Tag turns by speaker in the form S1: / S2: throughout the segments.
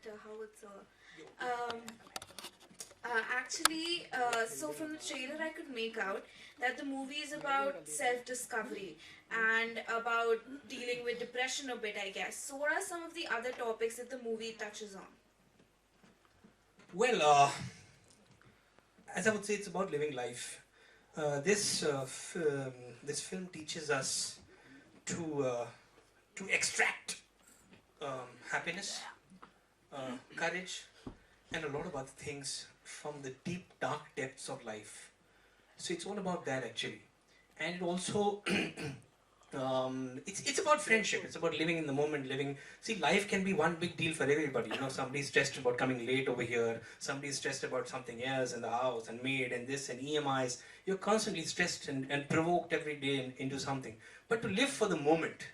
S1: actor, Howard Sir. Um, so from the trailer, I could make out that the movie is about self-discovery and about dealing with depression a bit, I guess. So, what are some of the other topics that the movie touches on?
S2: Well, as I would say, it's about living life. This film teaches us to extract happiness, courage, and a lot of other things from the deep, dark depths of life. So it's all about that actually, and it also it's about friendship. It's about living in the moment. See, life can be one big deal for everybody. You know, somebody's stressed about coming late over here. Somebody's stressed about something else in the house and maid and this and EMIs. You're constantly stressed and provoked every day into something. But to live for the moment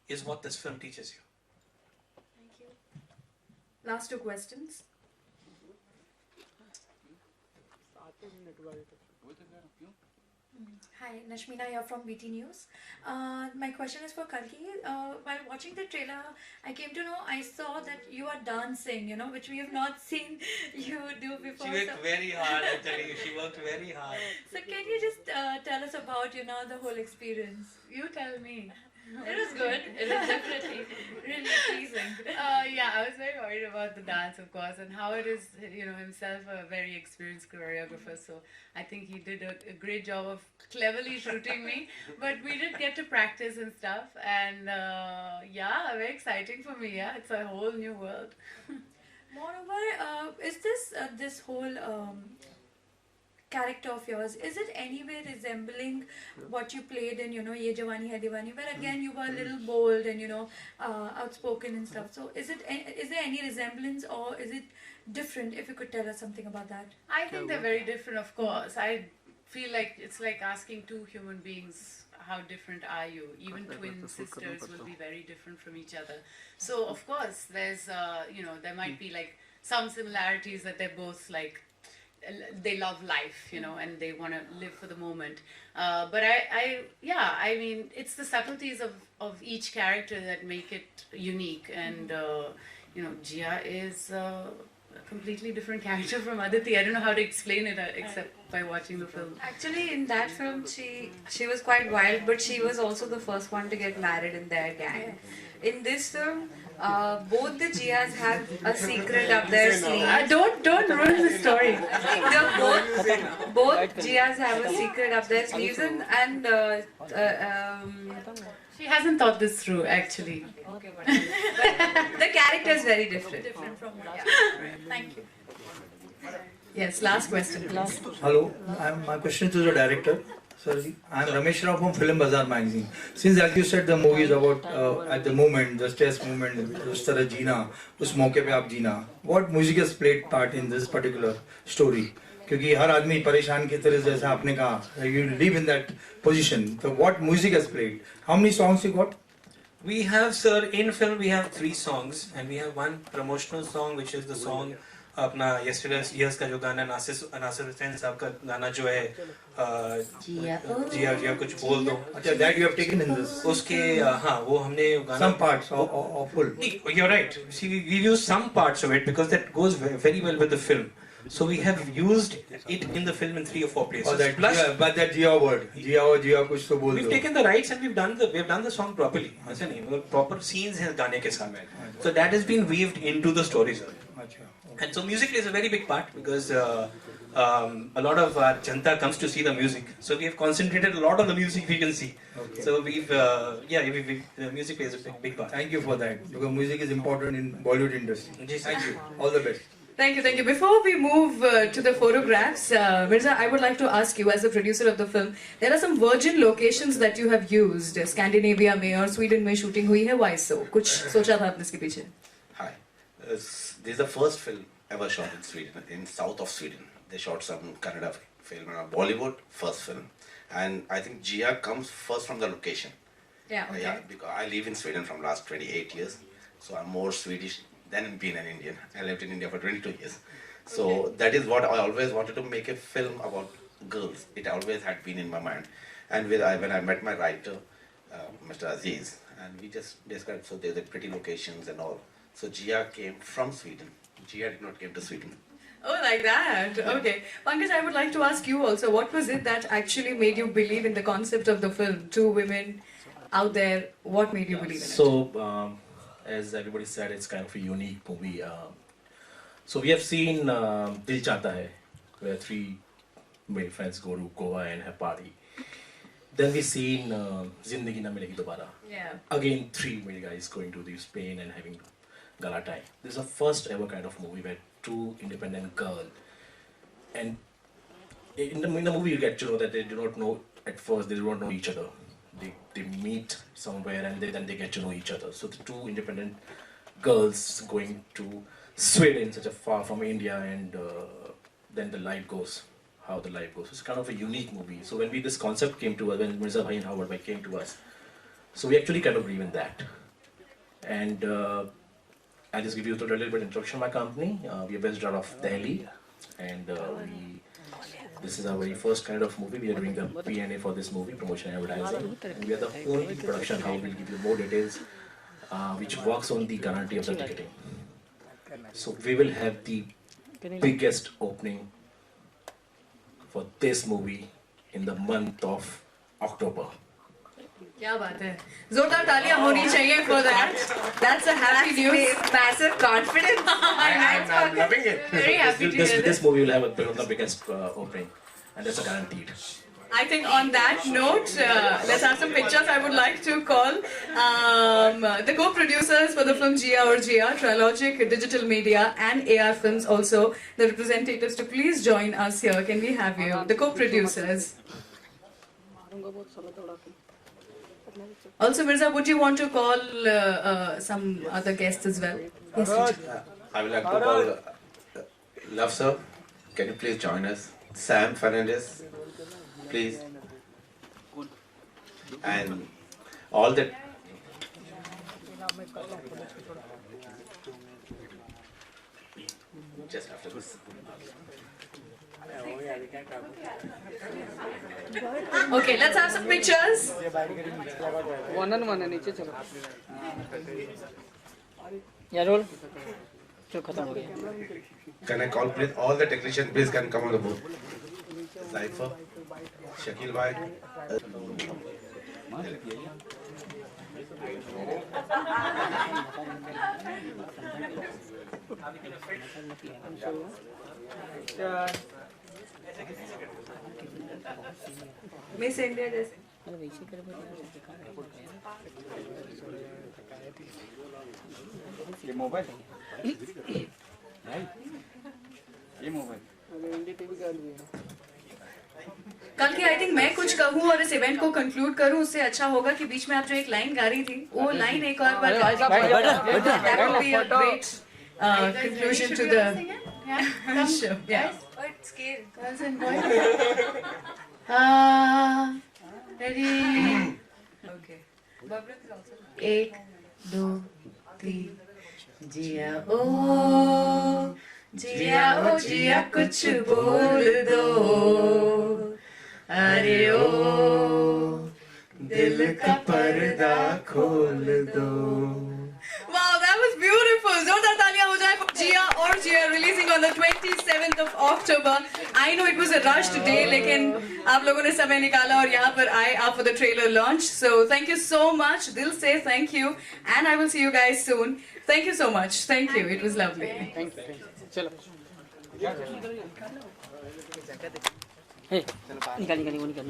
S2: is what this film teaches you.
S1: Thank you.
S3: Last two questions. Hi, Nashmina here from BT News. My question is for Kalki. While watching the trailer, I came to know, I saw that you are dancing, you know, which we have not seen you do before.
S2: She worked very hard, I tell you. She worked very hard.
S3: So can you just tell us about, you know, the whole experience?
S4: You tell me.
S3: It was good. It was definitely really pleasing.
S4: Yeah, I was very worried about the dance, of course, and Howard is, you know, himself a very experienced choreographer, so I think he did a great job of cleverly shooting me. But we did get to practice and stuff, and yeah, very exciting for me. Yeah, it's a whole new world.
S3: Moreover, is this whole character of yours, is it anyway resembling what you played in, you know, Ye Jawani Hai Diwani, where again you were a little bold and, you know, outspoken and stuff? So is there any resemblance, or is it different? If you could tell us something about that.
S4: I think they're very different, of course. I feel like it's like asking two human beings, how different are you? Even twin sisters will be very different from each other. So of course there's you know, there might be like some similarities, that they're both like, they love life, you know, and they want to live for the moment. But I mean, it's the subtleties of each character that make it unique. And you know, Jia is a completely different character from Aditi. I don't know how to explain it except by watching the film.
S5: Actually, in that film, she was quite wild, but she was also the first one to get married in their gang. In this film, both the Jias have a secret up their sleeve.
S4: Don't ruin the story.
S5: Both Jias have a secret up their sleeves, and
S4: She hasn't thought this through, actually.
S5: okay, but the character is very different.
S3: From Thank you.
S4: Yes, last question, please.
S6: Hello, my question is to the director. Sorry, I am Ramesh Rao from Film Bazaar magazine. Since as you said the movie is about at the moment, the stress moment, उस तरह जीना, उस मौके पे आप जीना. What music has played part in this particular story? क्योंकि हर आदमी परेशान की तरह जैसा आपने कहा, you live in that position. So what music has played? How many songs you got?
S2: We have, sir, in film we have 3 songs, and we have one promotional song, which is the song अपना yesterday's years का जो गाना नासिर हुसैन साहब का गाना जो है जिया कुछ बोल दो.
S6: अच्छा, that you have taken in this.
S2: उसके हाँ, वो हमने गाना
S6: Some parts or full.
S2: You're right. See, we used some parts of it because that goes very well with the film. So we have used it in the film in 3 or 4 places.
S6: Oh, that,
S2: Plus,
S6: yeah, but that Jia word, Jia कुछ तो बोल दो.
S2: we've taken the rights and we've done the song properly. ऐसा नहीं, proper scenes हैं गाने के साथ. So that has been weaved into the story, sir.
S6: अच्छा.
S2: And so music is a very big part because a lot of our janta comes to see the music. So we have concentrated a lot on the music we can see.
S6: Okay.
S2: So the music plays a big part.
S6: Thank you for that, because music is important in Bollywood industry.
S2: Yes,
S6: Thank you. All the best.
S3: Thank you. Before we move to the photographs, Mirza, I would like to ask you, as the producer of the film, there are some virgin locations that you have used. Scandinavia में और Sweden में shooting हुई है. Why so? कुछ सोचा था आपने इसके पीछे?
S7: Hi. This is the first film ever shot in Sweden, in south of Sweden. They shot some Kannada film, Bollywood, first film. And I think Jia comes first from the location.
S3: Yeah, okay.
S7: Yeah, because I live in Sweden from last 28 years. So I'm more Swedish than being an Indian. I lived in India for 22 years. So that is what I always wanted to make, a film about girls. It always had been in my mind. And when I met my writer, Mr. Aziz, and we just described, so there's pretty locations and all. So Gia came from Sweden. Gia did not came to Sweden.
S3: Oh, like that. Okay. Pankaj, I would like to ask you also, what was it that actually made you believe in the concept of the film? Two women out there, what made you believe in it?
S8: So, as everybody said, it's kind of a unique movie. So we have seen Dil Chahta Hai, where three male friends go to Goa and have party. Then we seen Zindagi Na Milegi Dobara.
S3: Yeah.
S8: Again, three male guys going to Spain and having gala time. This is the first ever kind of movie where two independent girls, and in the movie you get to know that they do not know at first, they do not know each other. They meet somewhere and then they get to know each other. So the two independent girls going to Sweden, such a far from India, and then the life goes, how the life goes. It's kind of a unique movie. So when this concept came to us, when Mirza Bhai and Howard Bhai came to us, so we actually kind of believe in that. And I'll just give you a little bit introduction of my company. We are based out of Delhi, and this is our very first kind of movie. We are doing the P&A for this movie, promotion and advertising. And we are the only production house, we'll give you more details, which works on the guarantee of the ticketing. So we will have the biggest opening for this movie in the month of October.
S3: क्या बात है जोरदार तालियां होनी चाहिए for that. That's a happy news.
S5: Massive confidence.
S7: I'm loving it.
S3: Very happy to hear
S8: This
S3: this.
S8: movie will have the biggest opening, and that's a guaranteed.
S3: I think on that note, let's have some pictures. I would like to call the co-producers for the film Gia or Gia, Trilogic Digital Media and AR Films also, the representatives to please join us here. Can we have you? The co-producers. Also, Mirza, would you want to call some other guests as well? Yes,
S7: I would like to call Love Sir. Can you please join us? Sam Fernandez, please. And all the just after this.
S3: Okay, let's have some pictures.
S9: One है नीचे चलो या role जो खत्म हो गया
S7: Can I call please all the technicians please can come on the board. Cypher, Shakil Bhai.
S5: Miss India जैसे.
S9: ये मोबाइल ये मोबाइल
S3: कल की आई थिंक मैं कुछ कहूँ और इस इवेंट को कंक्लूड करूँ उससे अच्छा होगा कि बीच में आप जो एक लाइन गा रही थी वो लाइन एक और बार that would be a great conclusion to the show. Yeah.
S4: Girls and boys. Ready?
S5: Okay.
S4: एक दो तीन जिया ओ जिया कुछ बोल दो अरे ओ दिल का पर्दा खोल दो.
S3: Wow, that was beautiful. Zordar taaliyan ho jaye for Gia or Gia releasing on the 27th of October. I know it was a rushed day, लेकिन आप लोगों ने समय निकाला और यहाँ पर आए आप for the trailer launch. So thank you so much. Dil se thank you, and I will see you guys soon. Thank you so much. Thank you. It was lovely.
S9: Thank you चलो निकाल निकाल वो निकाल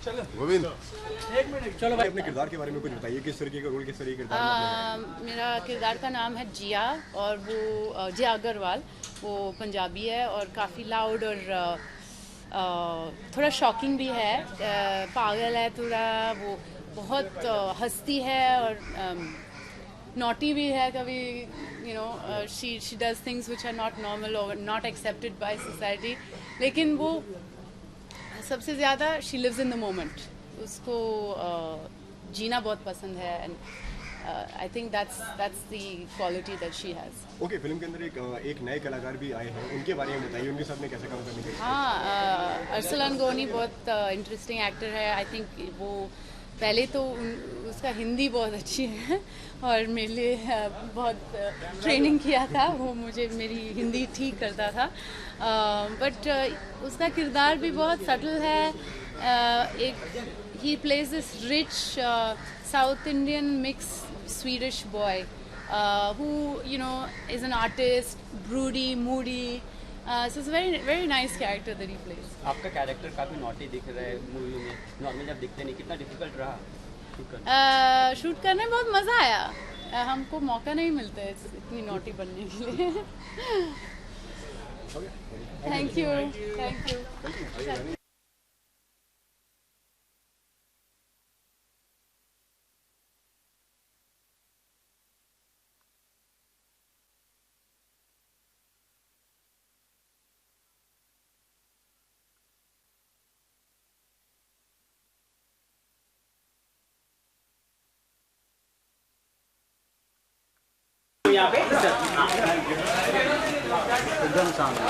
S10: गोविंद चलो भाई अपने किरदार के बारे में कुछ बताइए किस तरीके का रोल किस तरीके का किरदार
S11: मेरा किरदार का नाम है जिया और वो जिया अग्रवाल वो पंजाबी है और काफ़ी लाउड और थोड़ा शॉकिंग भी है पागल है थोड़ा वो बहुत हंसती है और नॉटी भी है कभी you know she does things which are not normal और नॉट एक्सेप्टेड बाय सोसाइटी लेकिन वो सबसे ज़्यादा she lives in the moment उसको जीना बहुत पसंद है and I think that's the quality that she has.
S10: Okay film के अंदर एक नए कलाकार भी आए हैं उनके बारे में बताइए उनके साथ में कैसे काम करने के
S11: हाँ अरसलान गोनी बहुत इंटरेस्टिंग एक्टर है. आई थिंक वो पहले तो उसका हिंदी बहुत अच्छी है और मेरे लिए बहुत ट्रेनिंग किया था, वो मुझे मेरी हिंदी ठीक करता था, बट उसका किरदार भी बहुत सटल है। एक he plays this rich South Indian mixed Swedish boy who is an artist, broody, moody. So it's a very nice character that he plays.
S12: आपका कैरेक्टर काफी नॉटी दिख रहा है मूवी में, नॉर्मली आप दिखते नहीं, कितना डिफिकल्ट रहा
S11: शूट करने में? बहुत मज़ा आया, हमको मौका नहीं मिलता है इतनी नॉटी बनने के लिए। Thank you.
S12: यहाँ पे एकदम सामने,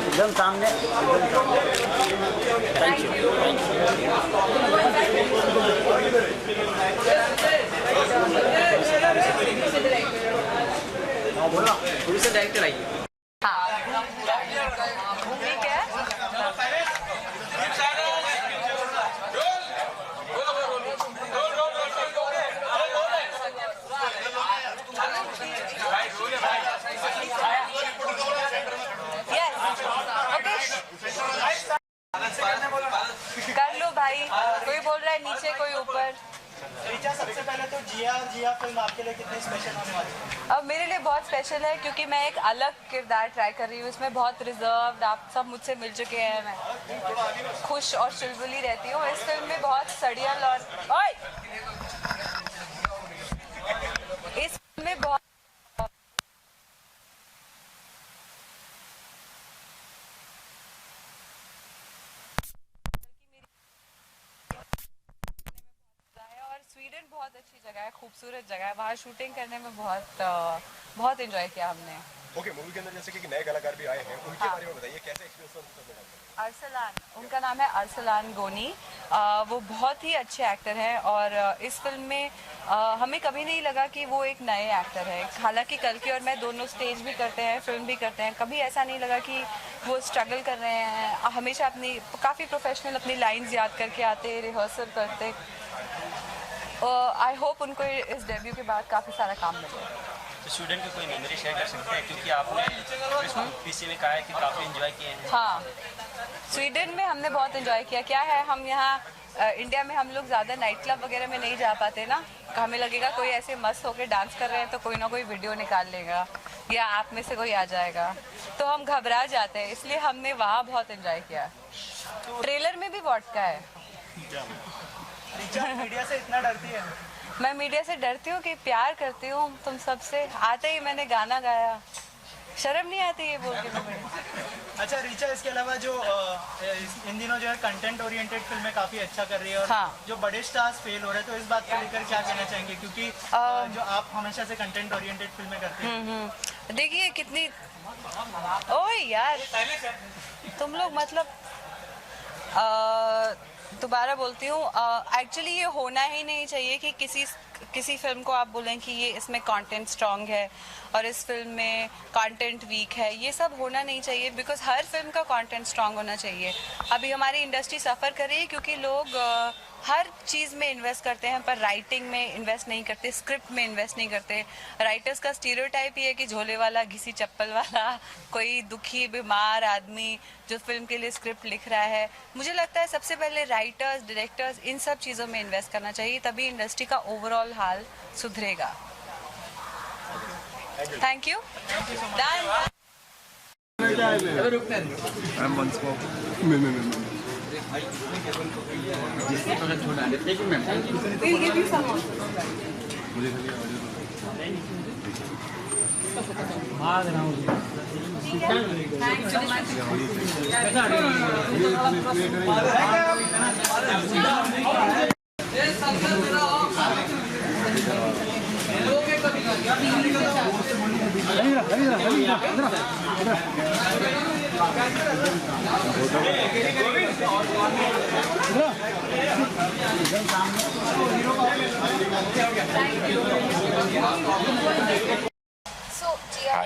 S12: एकदम सामने। Thank you. बोला प्रोड्यूसर डायरेक्टर आइए।
S5: कर लो भाई, कोई बोल रहा है नीचे, कोई ऊपर।
S13: रिचा, सबसे पहले तो जिया फिल्म आपके लिए कितनी स्पेशल होने वाली है?
S5: अब मेरे लिए बहुत स्पेशल है क्योंकि मैं एक अलग किरदार ट्राई कर रही हूँ। इसमें बहुत रिजर्व्ड, आप सब मुझसे मिल चुके हैं, मैं खुश और चुलबुली रहती हूँ। इस फिल्म में बहुत सड़ियल और इस फिल्म में बहुत स्वीडन बहुत अच्छी जगह है, खूबसूरत जगह है, वहाँ शूटिंग करने में बहुत एंजॉय किया हमने।
S10: ओके, मूवी के अंदर जैसे कि नए कलाकार भी आए हैं, उनके बारे में बताइए, कैसा एक्सपीरियंस?
S5: अरसलान, उनका नाम है अरसलान गोनी। वो बहुत ही अच्छे एक्टर हैं और इस फिल्म में हमें कभी नहीं लगा कि वो एक नए एक्टर है। हालांकि कल्कि और मैं दोनों स्टेज भी करते हैं, फिल्म भी करते हैं, कभी ऐसा नहीं लगा कि वो स्ट्रगल कर रहे हैं। हमेशा अपनी काफ़ी प्रोफेशनल अपनी लाइन्स याद करके आते, रिहर्सल करते। आई होप उनको इस डेब्यू के बाद काफ़ी सारा काम मिले।
S12: तो स्टूडेंट की कोई मेमोरी शेयर कर सकते हैं, क्योंकि आपने पीसी में कहा है कि काफ़ी एंजॉय किए हैं।
S5: हाँ, स्वीडन में हमने बहुत एंजॉय किया। क्या है, हम यहाँ इंडिया में हम लोग ज़्यादा नाइट क्लब वगैरह में नहीं जा पाते ना, हमें लगेगा कोई ऐसे मस्त होकर डांस कर रहे हैं तो कोई ना कोई वीडियो निकाल लेगा या आप में से कोई आ जाएगा, तो हम घबरा जाते हैं। इसलिए हमने वहाँ बहुत एंजॉय किया। ट्रेलर में भी वॉडका है।
S13: मीडिया से इतना डरती है?
S5: मैं मीडिया से डरती हूँ कि प्यार करती हूँ तुम सबसे। आते ही मैंने गाना गाया, शर्म नहीं आती ये बोल के तुम्हें।
S13: अच्छा रिचा, इसके अलावा जो इन दिनों जो है कंटेंट ओरिएंटेड फिल्में काफी अच्छा कर रही है और हाँ। जो बड़े स्टार्स फेल हो रहे हैं, तो इस बात को लेकर क्या कहना चाहेंगे, क्योंकि जो आप हमेशा से कंटेंट ओरिएंटेड फिल्में करते हैं।
S5: देखिए कितनी, ओए यार तुम लोग मतलब दोबारा बोलती हूँ, एक्चुअली ये होना ही नहीं चाहिए कि किसी फिल्म को आप बोलें कि ये इसमें कंटेंट स्ट्रांग है और इस फिल्म में कंटेंट वीक है। ये सब होना नहीं चाहिए, बिकॉज हर फिल्म का कंटेंट स्ट्रांग होना चाहिए। अभी हमारी इंडस्ट्री सफ़र कर रही है क्योंकि लोग हर चीज़ में इन्वेस्ट करते हैं पर राइटिंग में इन्वेस्ट नहीं करते, स्क्रिप्ट में इन्वेस्ट नहीं करते। राइटर्स का स्टीरियोटाइप ये है कि झोले वाला, घिसी चप्पल वाला, कोई दुखी बीमार आदमी जो फिल्म के लिए स्क्रिप्ट लिख रहा है। मुझे लगता है सबसे पहले राइटर्स, डायरेक्टर्स, इन सब चीज़ों में इन्वेस्ट करना चाहिए, तभी इंडस्ट्री का ओवरऑल हाल सुधरेगा। Thank you.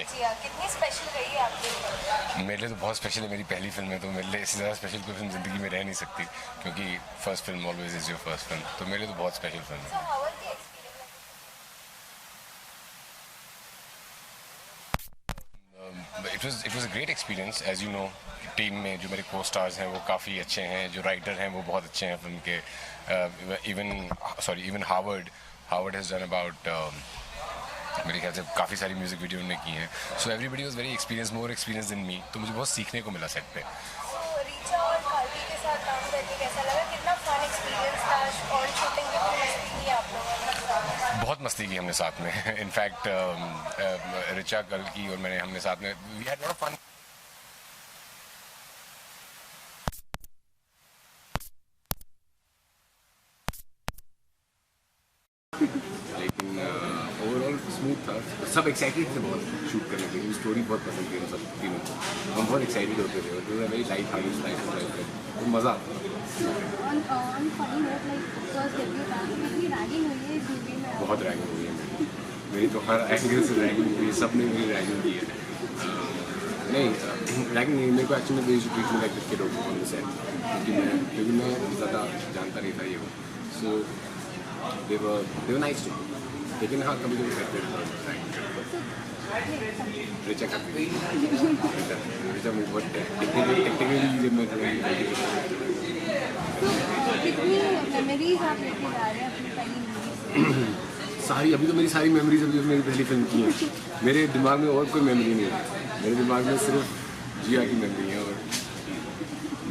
S14: जिया कितनी स्पेशल रही है आपके लिए?
S15: मेरे लिए तो बहुत स्पेशल है, मेरी पहली फिल्म है, तो मेरे लिए इससे ज़्यादा स्पेशल कोई फिल्म ज़िंदगी में रह नहीं सकती, क्योंकि first film always is your first film, तो मेरे लिए तो बहुत स्पेशल फिल्म है। It was a great experience, as you know. Team में जो मेरे को स्टार्स हैं वो काफ़ी अच्छे हैं, जो राइटर हैं वो बहुत अच्छे हैं फिल्म के. Even Harvard has done about मेरे ख्याल से काफ़ी सारी म्यूज़िक वीडियो उन्होंने की हैं. So everybody was very experience, more experience than me, तो मुझे बहुत सीखने को मिला सेट पे.
S14: रीचा और कार्तिक के साथ काम करके कैसा लगा? कितना फन एक्सपीरियंस था और शूटिंग में भी मस्ती की आप लोगों ने?
S15: बहुत मस्ती की हमने साथ में. इनफैक्ट ऋचा कल की और हमने साथ में we had lot of fun. लेकिन ओवरऑल स्मूथ था. सब एक्साइटेड थे बहुत शूट करने के लिए, स्टोरी बहुत पसंद थी हम सब तीनों को. हम बहुत एक्साइटेड होते थे और वेरी लाइट हार्टेड लाइफ, तो मज़ा आता था. बहुत रैगिंग हुई है मेरी तो हर एंगल से रैगिंग हुई है, सब ने मेरी रैगिंग की है. नहीं रैगिंग नहीं, मेरे को एक्चुअली मेरी ट्रीट में like kid on the set, क्योंकि मैं ज़्यादा जानता नहीं था ये वो. सो they were nice to me. लेकिन हाँ कभी कभी करते थे. ऋचा करती ऋचा मुझे बहुत टेक्निकली जब मैं सारी अभी तो मेरी सारी मेमोरीज अभी मेरी पहली फिल्म की है. मेरे दिमाग में और कोई मेमोरी नहीं है. मेरे दिमाग में सिर्फ जिया की मेमोरी है और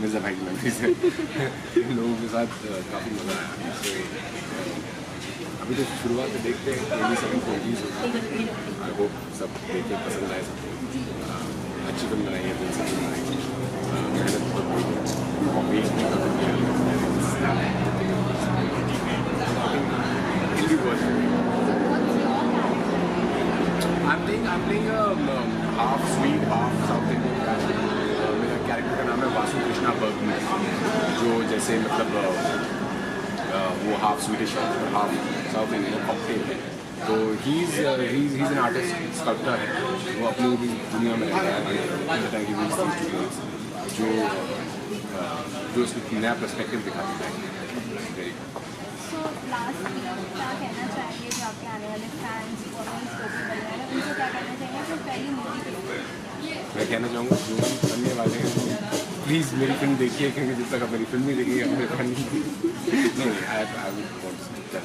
S15: मिर्ज़ा भाई की मेमोरीज है. इन लोगों के साथ काफ़ी मज़ा आया. अभी तो शुरुआत में देखते हैं 27 आई होप सब देख के पसंद आए सबको. अच्छी फिल्म बनाई है, फिल्म अच्छी बनाई है, मेहनत बहुत I'm playing a half sweet, half South Indian character. मेरा कैरेक्टर का नाम है वासु कृष्णा बर्गमैन, जो जैसे मतलब वो हाफ स्वीडिश है और हाफ साउथ इंडियन कॉकटेल है. तो he is an artist, sculptor है. वो अपनी भी दुनिया में रहता है कि जो उसको नया पर्सपेक्टिव दिखाता है. मैं कहना चाहूँगा जो भी बनने वाले हैं प्लीज़ मेरी फिल्म देखिए, क्योंकि जब तक आप मेरी फिल्म नहीं देखिए अपने नहीं. I would want to tell